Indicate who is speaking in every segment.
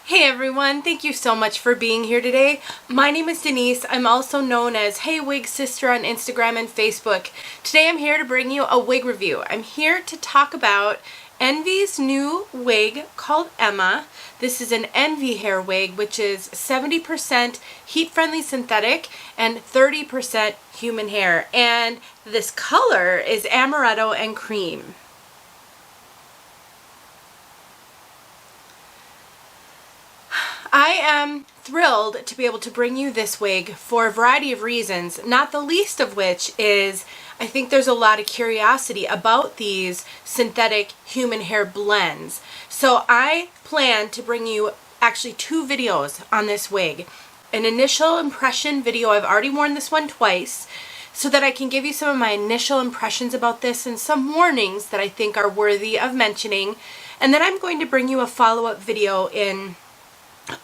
Speaker 1: Hey everyone, thank you so much for being here today. My name is Denise. I'm also known as heywigsister on Instagram and Facebook. Today I'm here to bring you a wig review. I'm here to talk about Envy's new wig called Emma. This is an Envy hair wig, which is 70% heat-friendly synthetic and 30% human hair. And this color is Amaretto and Cream. I am thrilled to be able to bring you this wig for a variety of reasons, not the least of which is I think there's a lot of curiosity about these synthetic human hair blends. So I plan to bring you actually 2 videos on this wig. An initial impression video, I've already worn this one twice, so that I can give you some of my initial impressions about this and some warnings that I think are worthy of mentioning. And then I'm going to bring you a follow-up video in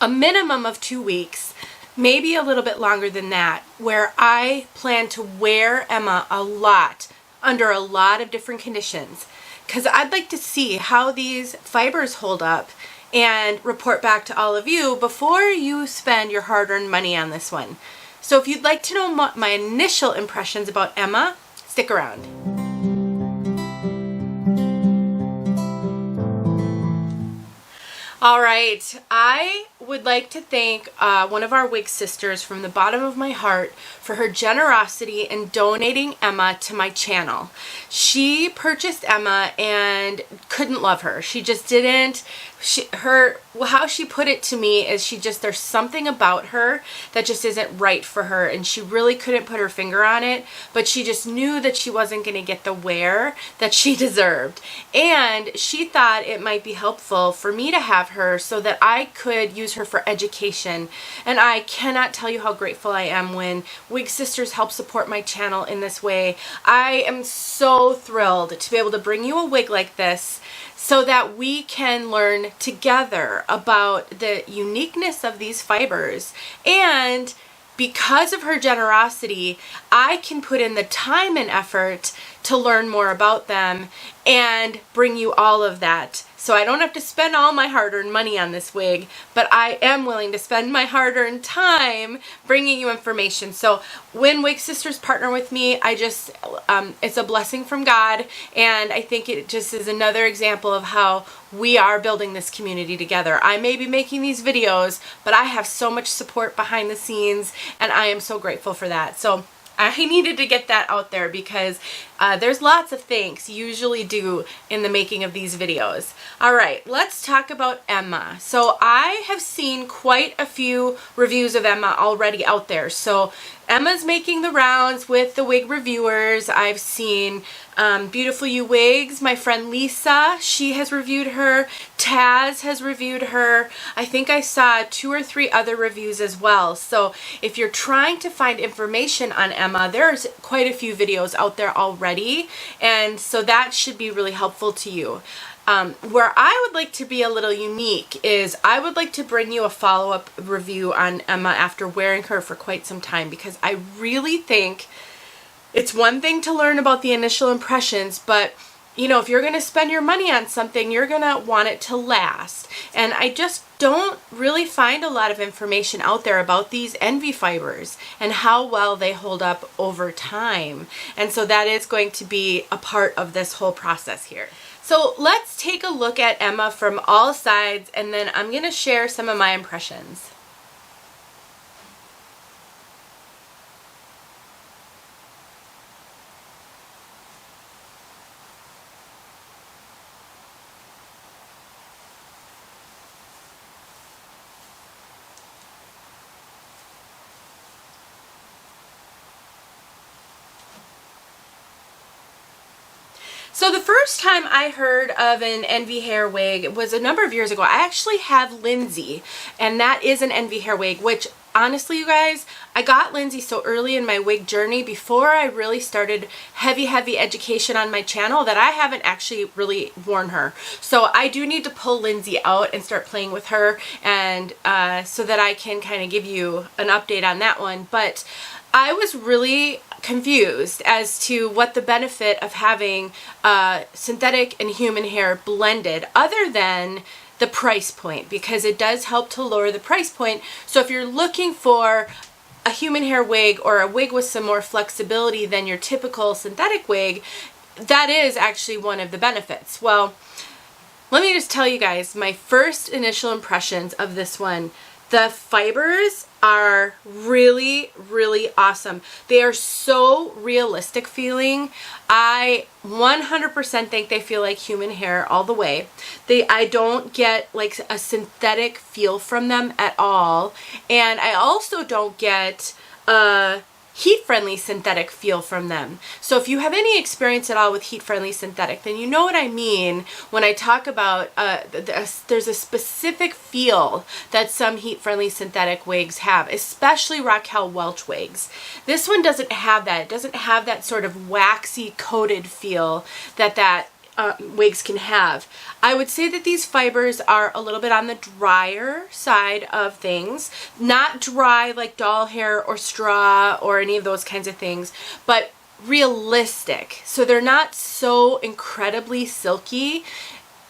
Speaker 1: a minimum of 2 weeks, maybe a little bit longer than that, where I plan to wear Emma a lot, under a lot of different conditions, because I'd like to see how these fibers hold up and report back to all of you before you spend your hard-earned money on this one. So if you'd like to know my initial impressions about Emma, stick around. All right, I would like to thank one of our wig sisters from the bottom of my heart for her generosity in donating Emma to my channel. She purchased Emma and couldn't love her. She just didn't. How she put it to me is there's something about her that just isn't right for her, and she really couldn't put her finger on it, but she just knew that she wasn't going to get the wear that she deserved. And she thought it might be helpful for me to have her so that I could use her for education. And I cannot tell you how grateful I am when Wig Sisters help support my channel in this way. I am so thrilled to be able to bring you a wig like this so that we can learn together about the uniqueness of these fibers. And because of her generosity, I can put in the time and effort to learn more about them and bring you all of that. So I don't have to spend all my hard-earned money on this wig, but I am willing to spend my hard-earned time bringing you information. So when Wig Sisters partner with me, it's a blessing from God, and I think it just is another example of how we are building this community together. I may be making these videos, but I have so much support behind the scenes, and I am so grateful for that. So I needed to get that out there because there's lots of thanks you usually do in the making of these videos. All right, let's talk about Emma. So I have seen quite a few reviews of Emma already out there. So Emma's making the rounds with the wig reviewers. I've seen Beautiful You Wigs, my friend Lisa, she has reviewed her. Taz has reviewed her. I think I saw 2 or 3 other reviews as well. So if you're trying to find information on Emma, there's quite a few videos out there already, and so that should be really helpful to you. Where I would like to be a little unique is I would like to bring you a follow-up review on Emma after wearing her for quite some time, because I really think it's one thing to learn about the initial impressions, but you know, if you're going to spend your money on something, you're going to want it to last. And I just don't really find a lot of information out there about these Envy fibers and how well they hold up over time. And so that is going to be a part of this whole process here. So let's take a look at Emma from all sides, and then I'm going to share some of my impressions. So the first time I heard of an Envy hair wig was a number of years ago. I actually have Lindsay, and that is an Envy hair wig, which honestly, you guys, I got Lindsay so early in my wig journey before I really started heavy education on my channel that I haven't actually really worn her. So I do need to pull Lindsay out and start playing with her, and so that I can kind of give you an update on that one. But I was really confused as to what the benefit of having synthetic and human hair blended, other than the price point, because it does help to lower the price point. So if you're looking for a human hair wig or a wig with some more flexibility than your typical synthetic wig, that is actually one of the benefits. Well, let me just tell you guys my first initial impressions of this one. The fibers are really, really awesome. They are so realistic feeling. I 100% think they feel like human hair all the way. I don't get like a synthetic feel from them at all. And I also don't get a heat-friendly synthetic feel from them. So if you have any experience at all with heat-friendly synthetic, then you know what I mean when I talk about there's a specific feel that some heat-friendly synthetic wigs have, especially Raquel Welch wigs. This one doesn't have that. It doesn't have that sort of waxy coated feel that wigs can have. I would say that these fibers are a little bit on the drier side of things. Not dry like doll hair or straw or any of those kinds of things, but realistic. So they're not so incredibly silky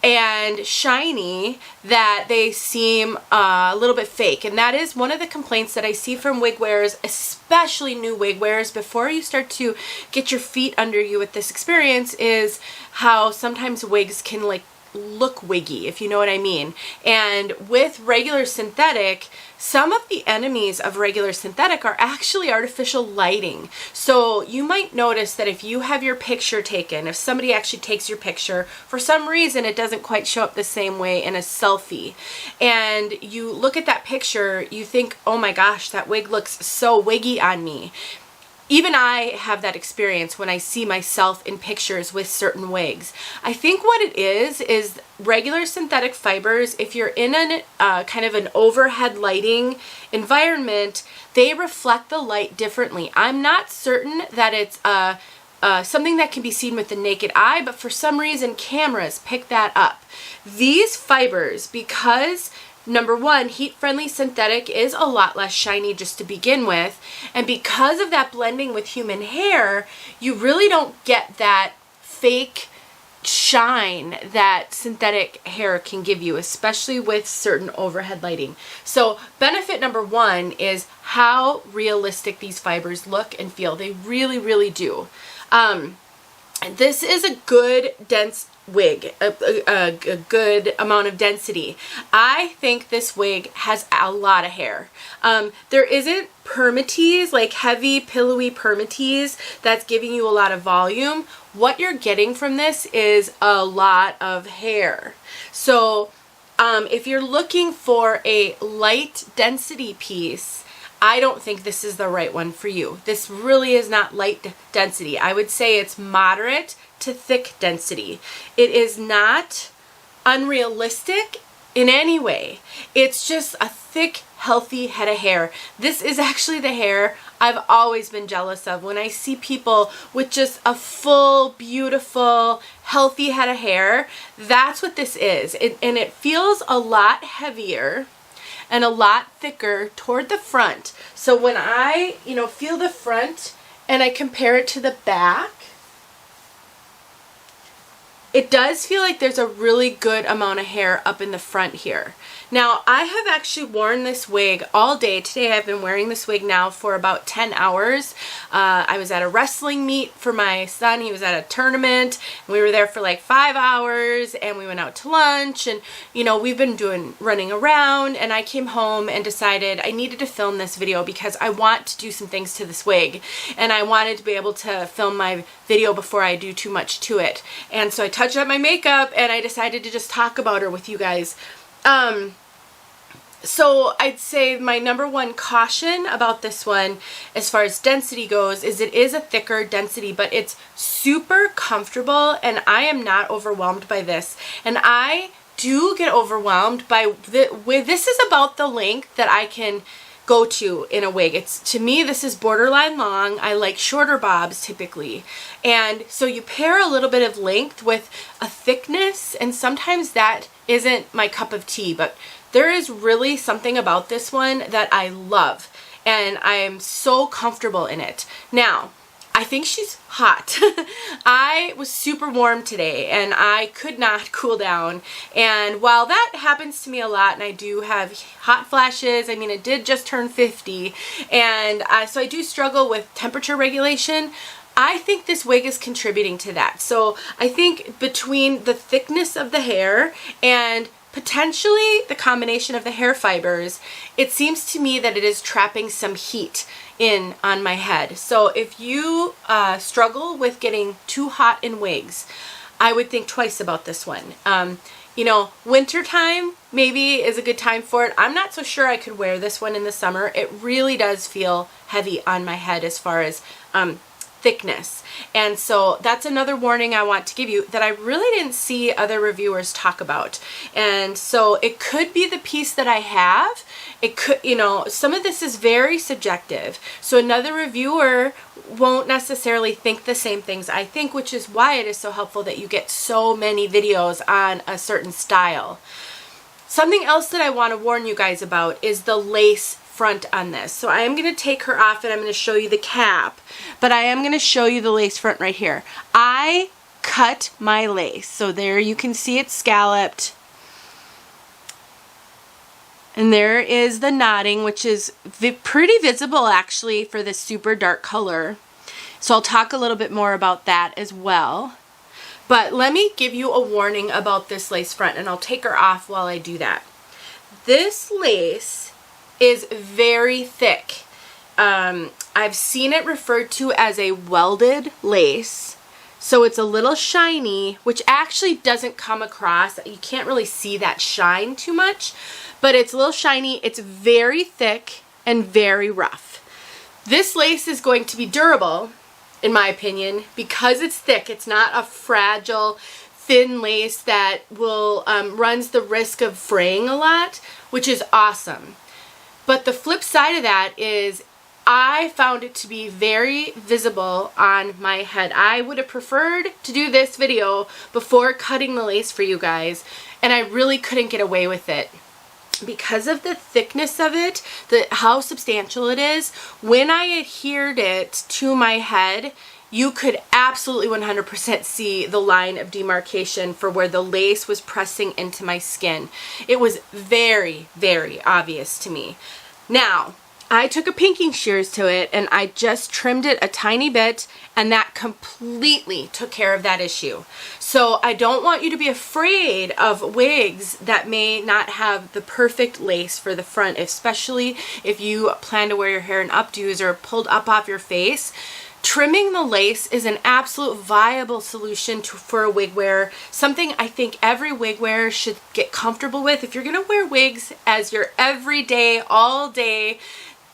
Speaker 1: and shiny that they seem a little bit fake. And that is one of the complaints that I see from wig wearers, especially new wig wearers, before you start to get your feet under you with this experience, is how sometimes wigs can like look wiggy, if you know what I mean. And with regular synthetic, some of the enemies of regular synthetic are actually artificial lighting. So you might notice that if you have your picture taken, if somebody actually takes your picture, for some reason it doesn't quite show up the same way in a selfie. And you look at that picture, you think, oh my gosh, that wig looks so wiggy on me. Even I have that experience when I see myself in pictures with certain wigs. I think what it is regular synthetic fibers, if you're in an kind of an overhead lighting environment, they reflect the light differently. I'm not certain that it's something that can be seen with the naked eye, but for some reason cameras pick that up. These fibers, because number one, heat-friendly synthetic is a lot less shiny just to begin with, and because of that blending with human hair, you really don't get that fake shine that synthetic hair can give you, especially with certain overhead lighting. So benefit number one is how realistic these fibers look and feel. They really, really do. This is a good dense wig, a good amount of density. I think this wig has a lot of hair. There isn't permatease, like heavy pillowy permatease that's giving you a lot of volume. What you're getting from this is a lot of hair. So if you're looking for a light density piece, I don't think this is the right one for you. This really is not light density. I would say it's moderate to thick density. It is not unrealistic in any way. It's just a thick, healthy head of hair. This is actually the hair I've always been jealous of. When I see people with just a full, beautiful, healthy head of hair, that's what this is. And it feels a lot heavier and a lot thicker toward the front. So when I, feel the front and I compare it to the back, it does feel like there's a really good amount of hair up in the front here. Now, I have actually worn this wig all day. Today I've been wearing this wig now for about 10 hours. I was at a wrestling meet for my son. He was at a tournament, and we were there for like 5 hours, and we went out to lunch, and we've been running around, and I came home and decided I needed to film this video because I want to do some things to this wig, and I wanted to be able to film my video before I do too much to it. And so I touched up my makeup, and I decided to just talk about her with you guys. So I'd say my number one caution about this one as far as density goes is it is a thicker density, but it's super comfortable, and I am not overwhelmed by this. And I do get overwhelmed by this is about the length that I can go to in a wig. To me, this is borderline long. I like shorter bobs typically. And so you pair a little bit of length with a thickness, and sometimes that isn't my cup of tea, but there is really something about this one that I love, and I am so comfortable in it. Now, I think she's hot. I was super warm today and I could not cool down. And while that happens to me a lot, and I do have hot flashes, I mean, I did just turn 50, and so I do struggle with temperature regulation. I think this wig is contributing to that. So I think between the thickness of the hair and potentially the combination of the hair fibers, it seems to me that it is trapping some heat in on my head. So if you struggle with getting too hot in wigs, I would think twice about this one. You know, winter time maybe is a good time for it. I'm not so sure I could wear this one in the summer. It really does feel heavy on my head as far as thickness. And so that's another warning I want to give you that I really didn't see other reviewers talk about. And so it could be the piece that I have. It could, you know, some of this is very subjective. So another reviewer won't necessarily think the same things I think, which is why it is so helpful that you get so many videos on a certain style. Something else that I want to warn you guys about is the lace front on this. So I am going to take her off and I'm going to show you the cap, but I am going to show you the lace front right here. I cut my lace. So there you can see it scalloped. And there is the knotting, which is pretty visible actually for this super dark color. So I'll talk a little bit more about that as well. But let me give you a warning about this lace front, and I'll take her off while I do that. This lace is very thick. I've seen it referred to as a welded lace. So it's a little shiny, which actually doesn't come across. You can't really see that shine too much, but it's a little shiny. It's very thick and very rough. This lace is going to be durable, in my opinion, because it's thick. It's not a fragile, thin lace that will runs the risk of fraying a lot, which is awesome. But the flip side of that is I found it to be very visible on my head. I would have preferred to do this video before cutting the lace for you guys, and I really couldn't get away with it. Because of the thickness of it, how substantial it is, when I adhered it to my head, you could absolutely 100% see the line of demarcation for where the lace was pressing into my skin. It was very, very obvious to me. Now, I took a pinking shears to it and I just trimmed it a tiny bit, and that completely took care of that issue. So I don't want you to be afraid of wigs that may not have the perfect lace for the front, especially if you plan to wear your hair in updos or pulled up off your face. Trimming the lace is an absolute viable solution for a wig wearer, something I think every wig wearer should get comfortable with. If you're going to wear wigs as your everyday, all day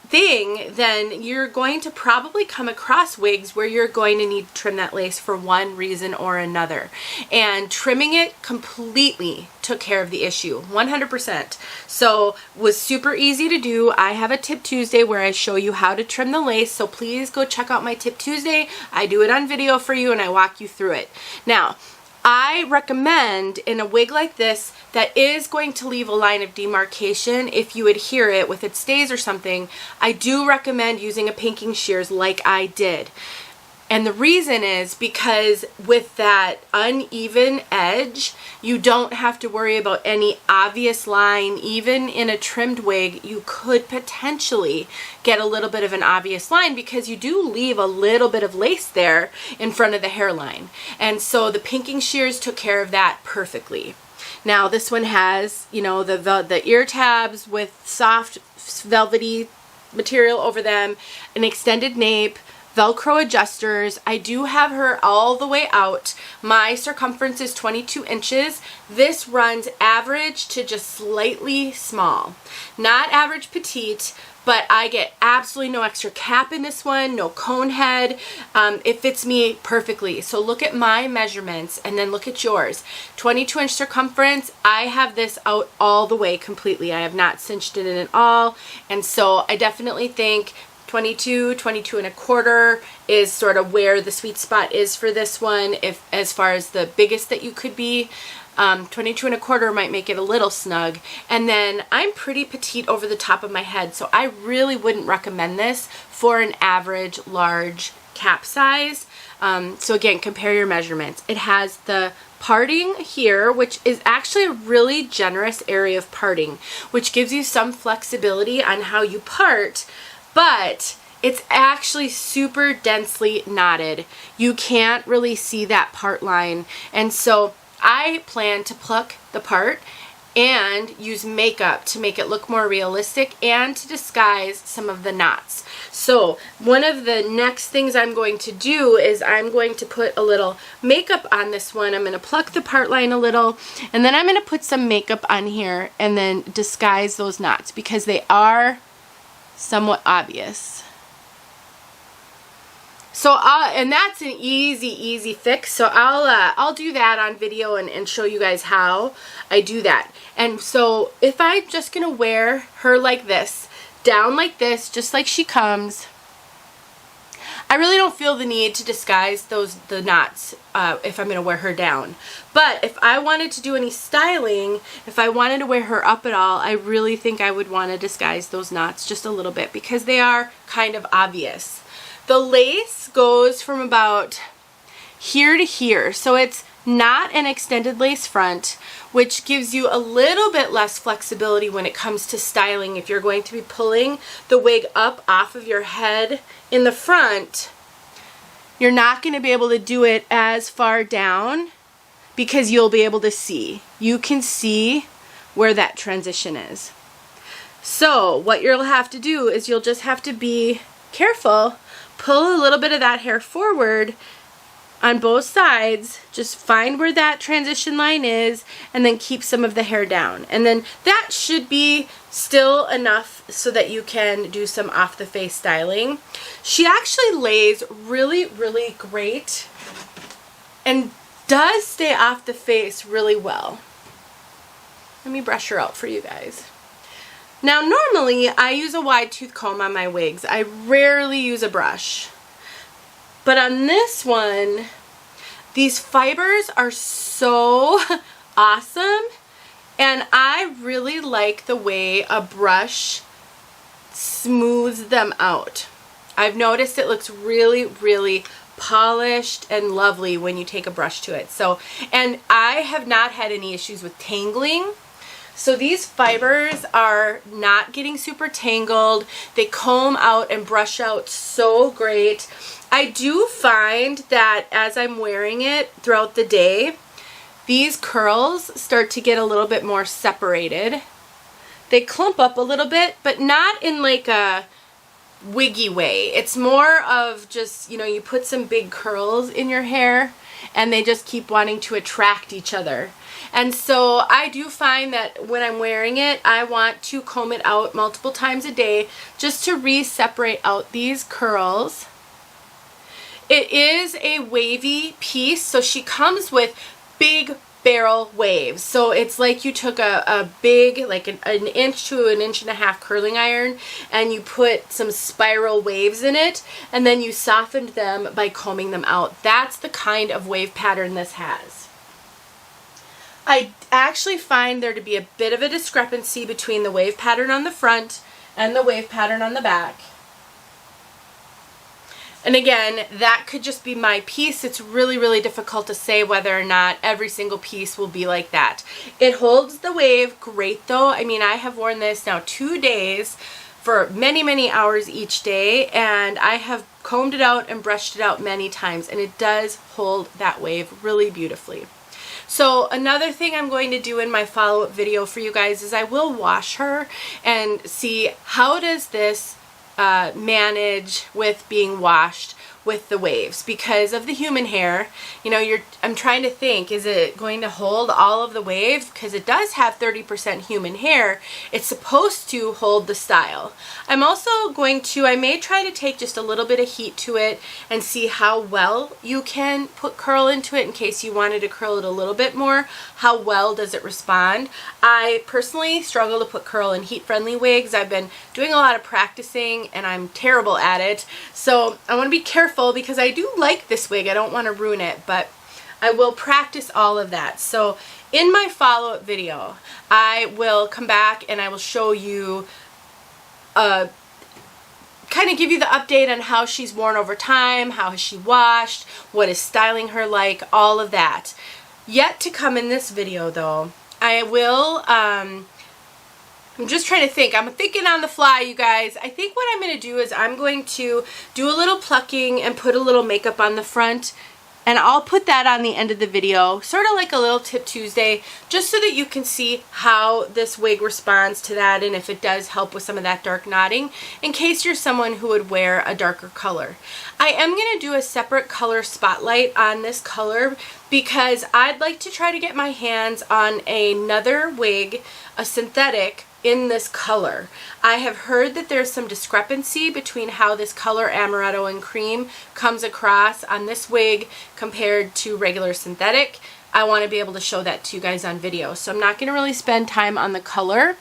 Speaker 1: thing, then you're going to probably come across wigs where you're going to need to trim that lace for one reason or another. And trimming it completely took care of the issue, 100%. So was super easy to do. I have a Tip Tuesday where I show you how to trim the lace, so please go check out my Tip Tuesday. I do it on video for you and I walk you through it. Now, I recommend in a wig like this that is going to leave a line of demarcation, if you adhere it with its stays or something, I do recommend using a pinking shears like I did. And the reason is because with that uneven edge, you don't have to worry about any obvious line. Even in a trimmed wig, you could potentially get a little bit of an obvious line because you do leave a little bit of lace there in front of the hairline. And so the pinking shears took care of that perfectly. Now this one has, you know, the ear tabs with soft velvety material over them, an extended nape, Velcro adjusters. I do have her all the way out. My circumference is 22 inches. This runs average to just slightly small. Not average petite, but I get absolutely no extra cap in this one, no cone head. It fits me perfectly. So look at my measurements and then look at yours. 22-inch circumference. I have this out all the way completely. I have not cinched it in at all. And so I definitely think 22 and a quarter is sort of where the sweet spot is for this one, if as far as the biggest that you could be. 22 and a quarter might make it a little snug. And then I'm pretty petite over the top of my head, so I really wouldn't recommend this for an average large cap size. So again, compare your measurements. It has the parting here, which is actually a really generous area of parting, which gives you some flexibility on how you part, but it's actually super densely knotted. You can't really see that part line. And so I plan to pluck the part and use makeup to make it look more realistic and to disguise some of the knots. So one of the next things I'm going to do is I'm going to put a little makeup on this one. I'm going to pluck the part line a little, and then I'm going to put some makeup on here and then disguise those knots because they are somewhat obvious. So and that's an easy fix. So I'll do that on video and show you guys how I do that. And so if I'm just gonna wear her like this, down like this, just like she comes, I really don't feel the need to disguise the knots if I'm gonna wear her down. But if I wanted to do any styling, if I wanted to wear her up at all, I really think I would want to disguise those knots just a little bit because they are kind of obvious. The lace goes from about here to here, so it's not an extended lace front, which gives you a little bit less flexibility when it comes to styling. If you're going to be pulling the wig up off of your head in the front, you're not going to be able to do it as far down because you'll be able to see. You can see where that transition is. So what you'll have to do is you'll just have to be careful. Pull a little bit of that hair forward on both sides, just find where that transition line is, and then keep some of the hair down. And then that should be still enough so that you can do some off the face styling. She actually lays really great and does stay off the face really well. Let me brush her out for you guys. Now normally I use a wide tooth comb on my wigs. I rarely use a brush. But on this one, these fibers are so awesome, and I really like the way a brush smooths them out. I've noticed it looks really polished and lovely when you take a brush to it. So, and I have not had any issues with tangling. So these fibers are not getting super tangled. They comb out and brush out so great. I do find that as I'm wearing it throughout the day, these curls start to get a little bit more separated. They clump up a little bit, but not in like a wiggy way. It's more of just, you know, you put some big curls in your hair and they just keep wanting to attract each other. And so I do find that when I'm wearing it, I want to comb it out multiple times a day just to re-separate out these curls. It is a wavy piece, so she comes with big barrel waves. So it's like you took a big, like an inch to an inch and a half curling iron and you put some spiral waves in it and then you softened them by combing them out. That's the kind of wave pattern this has. I actually find there to be a bit of a discrepancy between the wave pattern on the front and the wave pattern on the back. And again, that could just be my piece. It's really difficult to say whether or not every single piece will be like that. It holds the wave great though. I mean, I have worn this now 2 days for many hours each day, and I have combed it out and brushed it out many times, and it does hold that wave really beautifully. So another thing I'm going to do in my follow-up video for you guys is I will wash her and see how does this manage with being washed with the waves. Because of the human hair, you know, I'm trying to think, is it going to hold all of the wave? Because it does have 30% human hair. It's supposed to hold the style. I'm also going to, I may try to take just a little bit of heat to it and see how well you can put curl into it in case you wanted to curl it a little bit more. How well does it respond? I personally struggle to put curl in heat-friendly wigs. I've been doing a lot of practicing and I'm terrible at it. So I want to be careful because I do like this wig. I don't want to ruin it, but I will practice all of that. So in my follow-up video, I will come back and I will show you a kind of give you the update on how she's worn over time, how has she washed, what is styling her like, all of that. Yet to come in this video though, I will, I'm just trying to think. I'm thinking on the fly, you guys. I think what I'm going to do is I'm going to do a little plucking and put a little makeup on the front. And I'll put that on the end of the video, sort of like a little Tip Tuesday, just so that you can see how this wig responds to that and if it does help with some of that dark knotting, in case you're someone who would wear a darker color. I am going to do a separate color spotlight on this color because I'd like to try to get my hands on another wig, a synthetic, in this color. I have heard that there's some discrepancy between how this color Amaretto and Cream comes across on this wig compared to regular synthetic. I want to be able to show that to you guys on video. So I'm not going to really spend time on the color.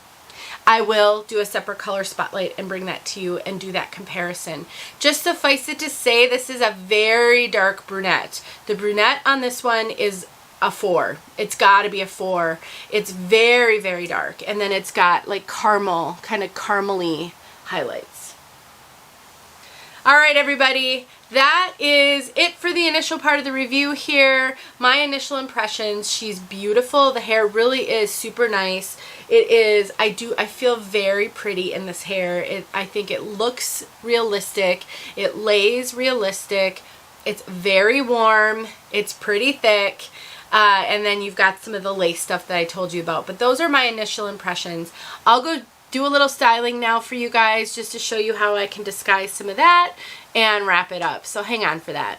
Speaker 1: I will do a separate color spotlight and bring that to you and do that comparison. Just suffice it to say, this is a very dark brunette. The brunette on this one is a 4. It's got to be a 4. It's very, very dark. And then it's got like caramel, kind of caramely highlights. All right, everybody. That is it for the initial part of the review here. My initial impressions. She's beautiful. The hair really is super nice. It is, I feel very pretty in this hair. I think it looks realistic. It lays realistic. It's very warm. It's pretty thick. And then you've got some of the lace stuff that I told you about. But those are my initial impressions. I'll go do a little styling now for you guys just to show you how I can disguise some of that and wrap it up. So hang on for that.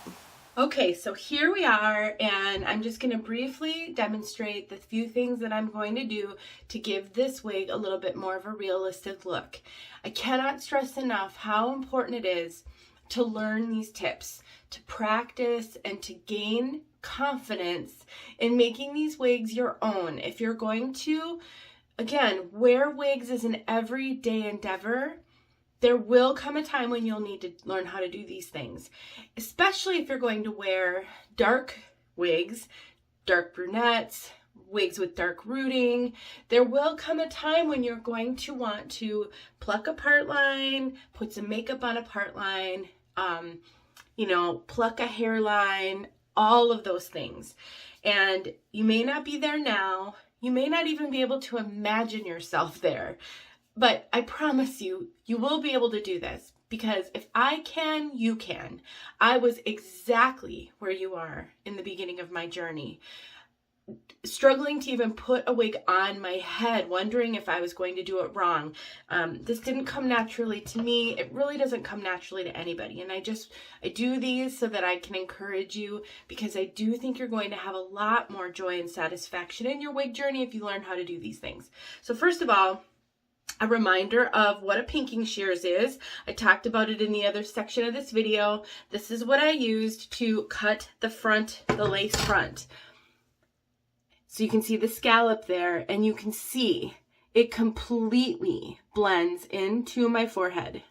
Speaker 1: Okay, so here we are, and I'm just going to briefly demonstrate the few things that I'm going to do to give this wig a little bit more of a realistic look. I cannot stress enough how important it is to learn these tips, to practice, and to gain confidence in making these wigs your own. If you're going to, again, wear wigs as an everyday endeavor, there will come a time when you'll need to learn how to do these things, especially if you're going to wear dark wigs, dark brunettes, wigs with dark rooting. There will come a time when you're going to want to pluck a part line, put some makeup on a part line, you know, pluck a hairline, all of those things. And you may not be there now. You may not even be able to imagine yourself there. But I promise you, you will be able to do this, because if I can, you can. I was exactly where you are in the beginning of my journey, struggling to even put a wig on my head, wondering if I was going to do it wrong. This didn't come naturally to me. It really doesn't come naturally to anybody. And I do these so that I can encourage you, because I do think you're going to have a lot more joy and satisfaction in your wig journey if you learn how to do these things. So first of all, a reminder of what a pinking shears is. I talked about it in the other section of this video. This is what I used to cut the front, the lace front. So you can see the scallop there, and you can see it completely blends into my forehead.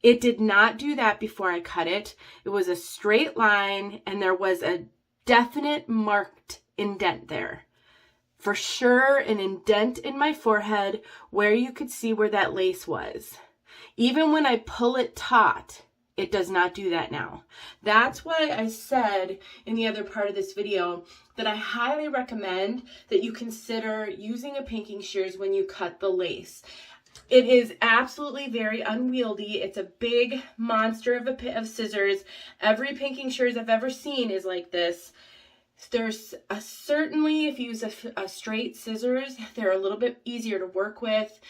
Speaker 1: It did not do that before I cut it. It was a straight line, and there was a definite marked indent there. For sure, an indent in my forehead where you could see where that lace was. Even when I pull it taut, it does not do that now. That's why I said in the other part of this video that I highly recommend that you consider using a pinking shears when you cut the lace. It is absolutely very unwieldy. It's a big monster of scissors. Every pinking shears I've ever seen is like this. There's certainly, if you use a straight scissors, they're a little bit easier to work with.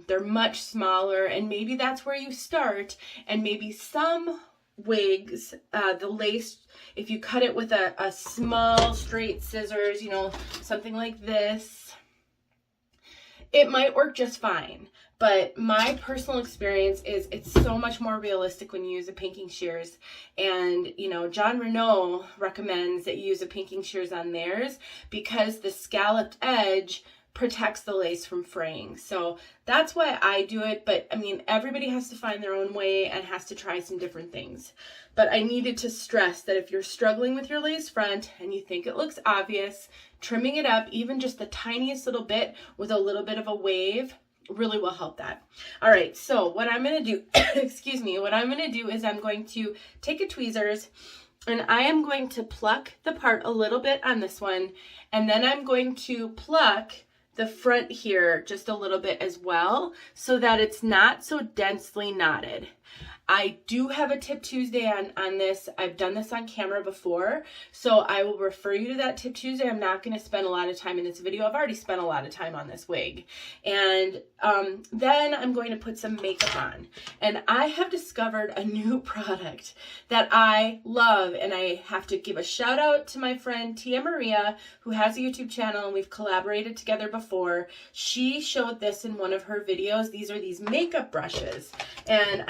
Speaker 1: They're much smaller, and maybe that's where you start. And maybe some wigs, the lace, if you cut it with a small straight scissors, you know, something like this, it might work just fine. But my personal experience is it's so much more realistic when you use a pinking shears. And, you know, John Renault recommends that you use a pinking shears on theirs because the scalloped edge protects the lace from fraying. So that's why I do it. But I mean, everybody has to find their own way and has to try some different things. But I needed to stress that if you're struggling with your lace front and you think it looks obvious, trimming it up even just the tiniest little bit with a little bit of a wave really will help that. All right, so what I'm going to do, excuse me, what I'm going to do is I'm going to take a tweezers and I am going to pluck the part a little bit on this one, and then I'm going to pluck the front here just a little bit as well so that it's not so densely knotted. I do have a Tip Tuesday on this. I've done this on camera before, so I will refer you to that Tip Tuesday. I'm not going to spend a lot of time in this video. I've already spent a lot of time on this wig. And then I'm going to put some makeup on. And I have discovered a new product that I love, and I have to give a shout out to my friend Tia Maria, who has a YouTube channel, and we've collaborated together before. She showed this in one of her videos. These are these makeup brushes, and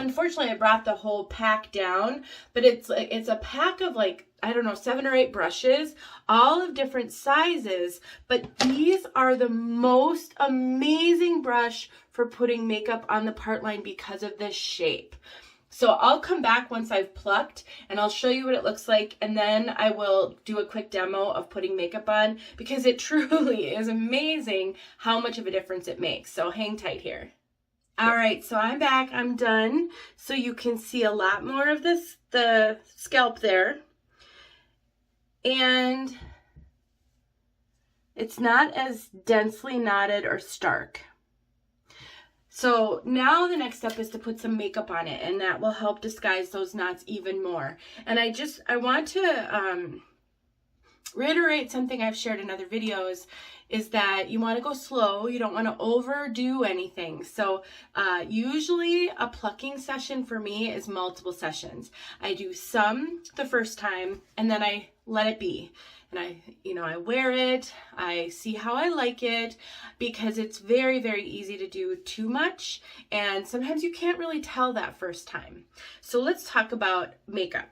Speaker 1: unfortunately, I brought the whole pack down, but it's a pack of like, I don't know, 7 or 8 brushes, all of different sizes, but these are the most amazing brush for putting makeup on the part line because of this shape. So I'll come back once I've plucked and I'll show you what it looks like, and then I will do a quick demo of putting makeup on because it truly is amazing how much of a difference it makes. So hang tight here. All right, so I'm back, I'm done. So you can see a lot more of the scalp there. And it's not as densely knotted or stark. So now the next step is to put some makeup on it, and that will help disguise those knots even more. And I want to reiterate something I've shared in other videos, is that you want to go slow. You don't want to overdo anything. So usually a plucking session for me is multiple sessions. I do some the first time and then I let it be. And I wear it, I see how I like it, because it's very, very easy to do too much. And sometimes you can't really tell that first time. So let's talk about makeup.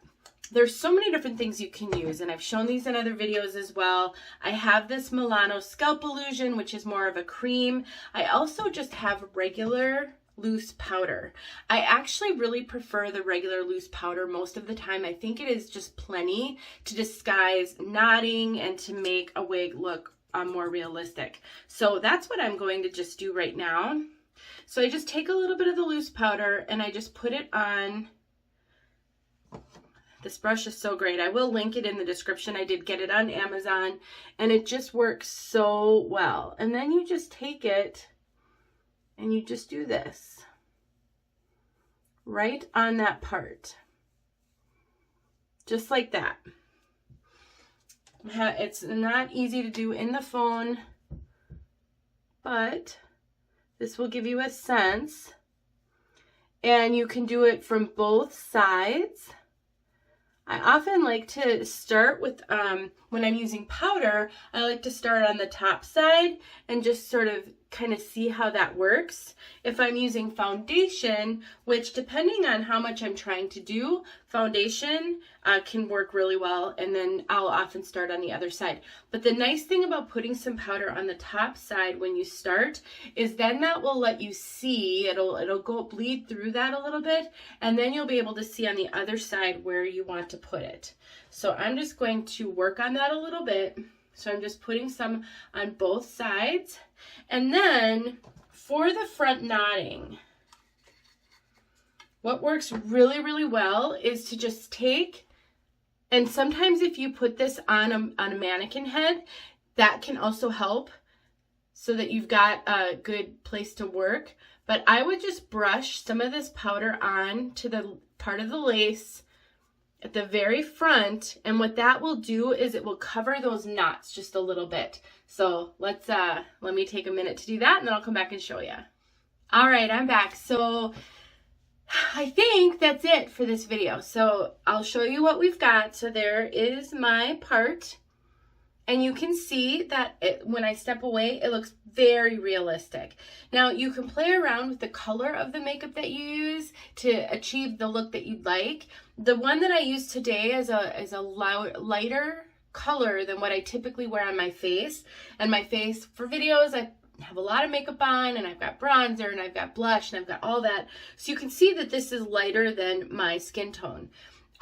Speaker 1: There's so many different things you can use, and I've shown these in other videos as well. I have this Milano Scalp Illusion, which is more of a cream. I also just have regular loose powder. I actually really prefer the regular loose powder most of the time. I think it is just plenty to disguise knotting and to make a wig look more realistic. So that's what I'm going to just do right now. So I just take a little bit of the loose powder and I just put it on. This brush is so great. I will link it in the description. I did get it on Amazon, and it just works so well. And then you just take it and you just do this right on that part. Just like that. It's not easy to do in the phone, but this will give you a sense. And you can do it from both sides. I often like to start with, when I'm using powder, I like to start on the top side and just sort of kind of see how that works. If I'm using foundation, which depending on how much I'm trying to do, foundation can work really well, and then I'll often start on the other side. But the nice thing about putting some powder on the top side when you start is then that will let you see, it'll go bleed through that a little bit, and then you'll be able to see on the other side where you want to put it. So I'm just going to work on that a little bit. So I'm just putting some on both sides. And then for the front knotting, what works really, really well is to just take, and sometimes if you put this on a mannequin head, that can also help so that you've got a good place to work. But I would just brush some of this powder on to the part of the lace at the very front, and what that will do is it will cover those knots just a little bit. So let me take a minute to do that, and then I'll come back and show you. All right, I'm back. So I think that's it for this video. So I'll show you what we've got. So there is my part, and you can see that when I step away, it looks very realistic. Now you can play around with the color of the makeup that you use to achieve the look that you'd like. The one that I use today is a lighter color than what I typically wear on my face. And my face, for videos, I have a lot of makeup on, and I've got bronzer, and I've got blush, and I've got all that. So you can see that this is lighter than my skin tone.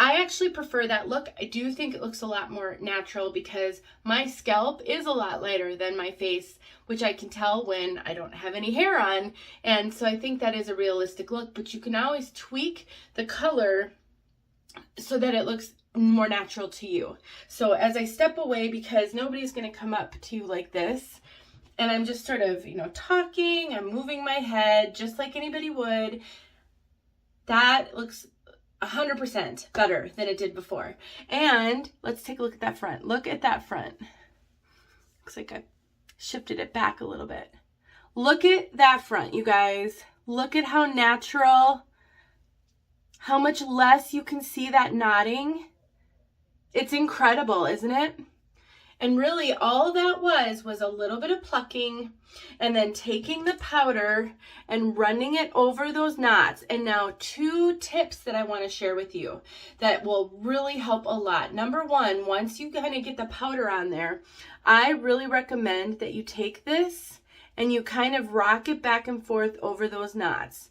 Speaker 1: I actually prefer that look. I do think it looks a lot more natural because my scalp is a lot lighter than my face, which I can tell when I don't have any hair on. And so I think that is a realistic look, but you can always tweak the color so that it looks more natural to you. So as I step away, because nobody's going to come up to you like this, and I'm just sort of, you know, talking, I'm moving my head just like anybody would, that looks 100% better than it did before. And let's take a look at that front. Look at that front. Looks like I shifted it back a little bit. Look at that front, you guys. Look at how natural, how much less you can see that knotting. It's incredible, isn't it? And really all that was a little bit of plucking and then taking the powder and running it over those knots. And now 2 tips that I want to share with you that will really help a lot. Number 1, once you kind of get the powder on there, I really recommend that you take this and you kind of rock it back and forth over those knots.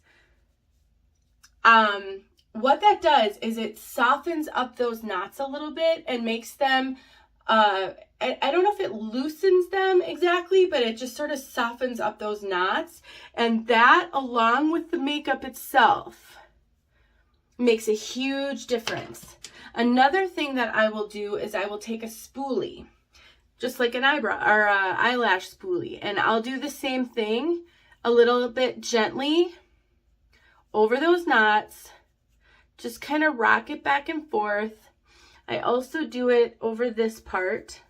Speaker 1: What that does is it softens up those knots a little bit and makes them, I don't know if it loosens them exactly, but it just sort of softens up those knots. And that, along with the makeup itself, makes a huge difference. Another thing that I will do is I will take a spoolie, just like an eyebrow or eyelash spoolie, and I'll do the same thing a little bit gently over those knots. Just kind of rock it back and forth. I also do it over this part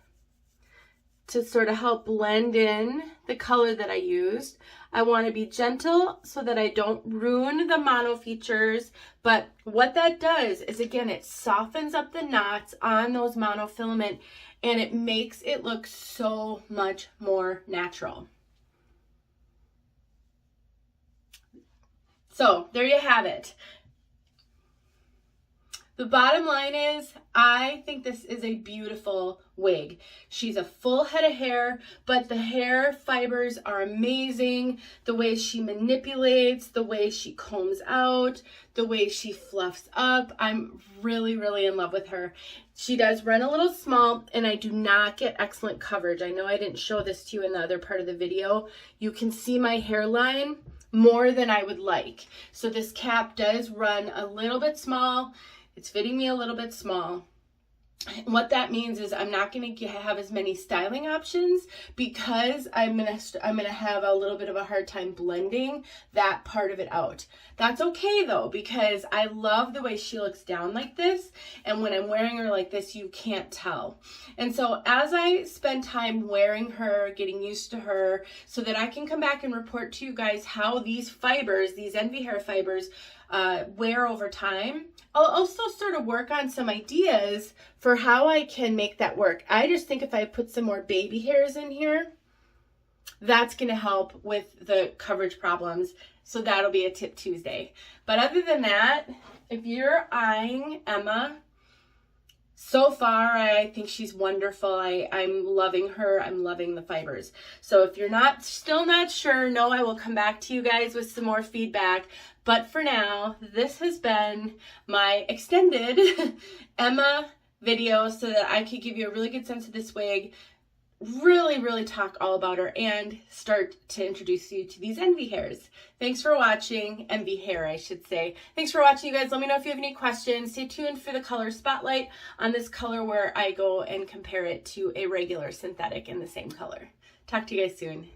Speaker 1: to sort of help blend in the color that I used. I want to be gentle so that I don't ruin the mono features, but what that does is, again, it softens up the knots on those monofilament and it makes it look so much more natural. So there you have it. The bottom line is, I think this is a beautiful wig. She's a full head of hair, but the hair fibers are amazing. The way she manipulates, the way she combs out, the way she fluffs up. I'm really, really in love with her. She does run a little small, and I do not get excellent coverage. I know I didn't show this to you in the other part of the video. You can see my hairline more than I would like. So this cap does run a little bit small. It's fitting me a little bit small. What that means is I'm not going to have as many styling options because I'm gonna have a little bit of a hard time blending that part of it out. That's okay though, because I love the way she looks down like this, and when I'm wearing her like this, you can't tell. And so as I spend time wearing her, getting used to her, so that I can come back and report to you guys how these fibers, these Envy hair fibers, wear over time, I'll also sort of work on some ideas for how I can make that work. I just think if I put some more baby hairs in here, that's going to help with the coverage problems. So that'll be a Tip Tuesday. But other than that, if you're eyeing Emma, so far, I think she's wonderful. I'm loving her. I'm loving the fibers. So if you're still not sure, no, I will come back to you guys with some more feedback. But for now, this has been my extended Emma video so that I could give you a really good sense of this wig, really, really talk all about her, and start to introduce you to these Envy hairs. Thanks for watching. Envy hair, I should say. Thanks for watching, you guys. Let me know if you have any questions. Stay tuned for the color spotlight on this color where I go and compare it to a regular synthetic in the same color. Talk to you guys soon.